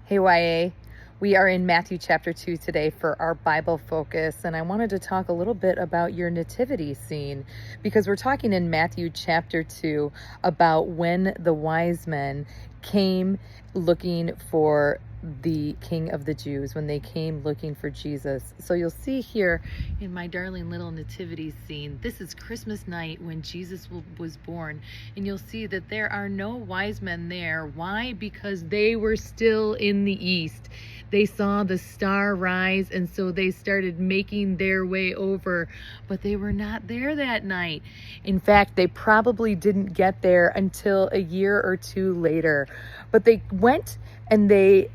Hey YA, we are in Matthew chapter 2 today for our Bible focus, and I wanted to talk a little bit about your nativity scene because we're talking in Matthew chapter 2 about when the wise men came looking for the King of the Jews, when they came looking for Jesus. So you'll see here in my darling little nativity scene, this is Christmas night when Jesus was born, and you'll see that there are no wise men there. Why? Because they were still in the east. They saw the star rise, and so they started making their way over, but they were not there that night. In fact, they probably didn't get there until a year or two later. But they went and they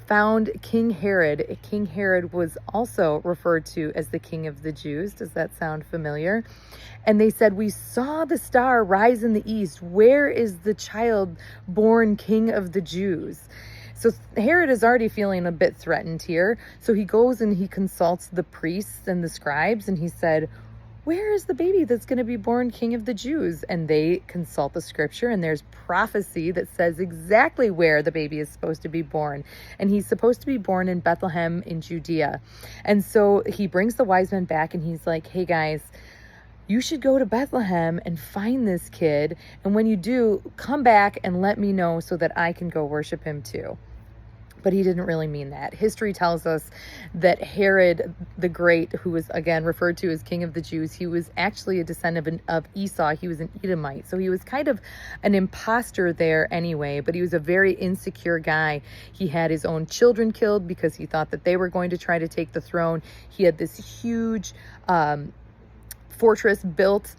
found King Herod. King Herod was also referred to as the King of the Jews. Does that sound familiar? And they said, "We saw the star rise in the east. Where is the child born King of the Jews?" So Herod is already feeling a bit threatened here. So he goes and he consults the priests and the scribes, and he said, "Where is the baby that's going to be born King of the Jews?" And they consult the scripture, and there's prophecy that says exactly where the baby is supposed to be born. And he's supposed to be born in Bethlehem in Judea. And so he brings the wise men back, and he's like, "Hey guys, you should go to Bethlehem and find this kid. And when you do, come back and let me know so that I can go worship him too." But he didn't really mean that. History tells us that Herod the Great, who was again referred to as King of the Jews, he was actually a descendant of Esau. He was an Edomite. So he was kind of an imposter there anyway, but he was a very insecure guy. He had his own children killed because he thought that they were going to try to take the throne. He had this huge fortress built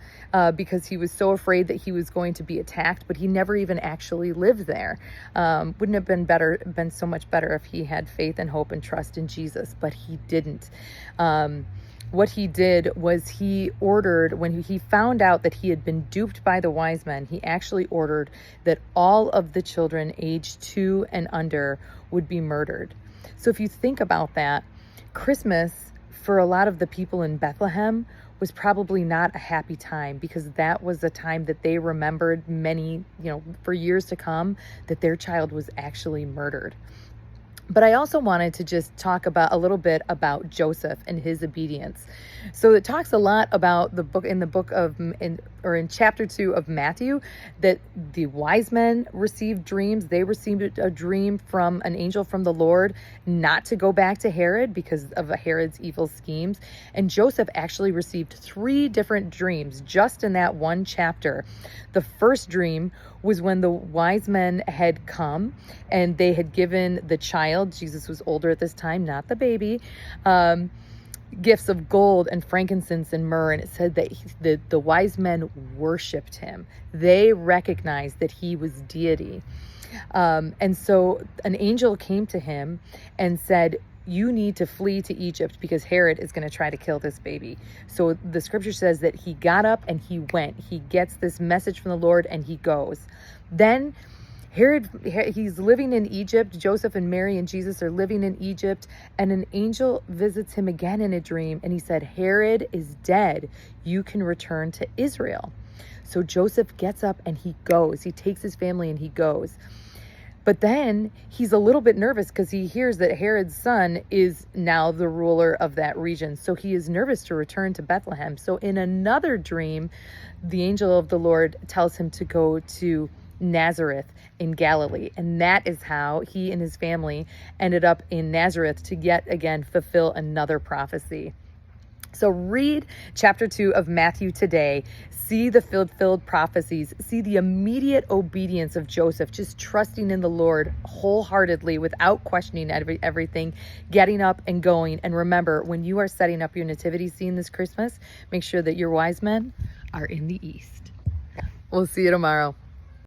because he was so afraid that he was going to be attacked, but he never even actually lived there. Wouldn't have been so much better if he had faith and hope and trust in Jesus, but he didn't. What he did was he ordered, when he found out that he had been duped by the wise men, he actually ordered that all of the children aged 2 and under would be murdered. So if you think about that, Christmas for a lot of the people in Bethlehem was probably not a happy time, because that was a time that they remembered for years to come, that their child was actually murdered. But I also wanted to just talk about a little bit about Joseph and his obedience. So it talks a lot about in chapter 2 of Matthew, that the wise men received dreams. They received a dream from an angel from the Lord not to go back to Herod because of Herod's evil schemes. And Joseph actually received 3 different dreams just in that one chapter. The first dream was when the wise men had come and they had given the child, Jesus was older at this time, not the baby, gifts of gold and frankincense and myrrh. And it said that the wise men worshiped him. They recognized that he was deity. And so an angel came to him and said, "You need to flee to Egypt because Herod is going to try to kill this baby." So the scripture says that he got up and he went. He gets this message from the Lord and he goes. Then Herod, he's living in Egypt. Joseph and Mary and Jesus are living in Egypt, and an angel visits him again in a dream, and he said, "Herod is dead. You can return to Israel." So Joseph gets up and he goes. He takes his family and he goes. But then he's a little bit nervous because he hears that Herod's son is now the ruler of that region. So he is nervous to return to Bethlehem. So in another dream, the angel of the Lord tells him to go to Nazareth in Galilee. And that is how he and his family ended up in Nazareth to yet again fulfill another prophecy. So read chapter 2 of Matthew today. See the fulfilled prophecies. See the immediate obedience of Joseph, just trusting in the Lord wholeheartedly without questioning everything, getting up and going. And remember, when you are setting up your nativity scene this Christmas, make sure that your wise men are in the east. We'll see you tomorrow.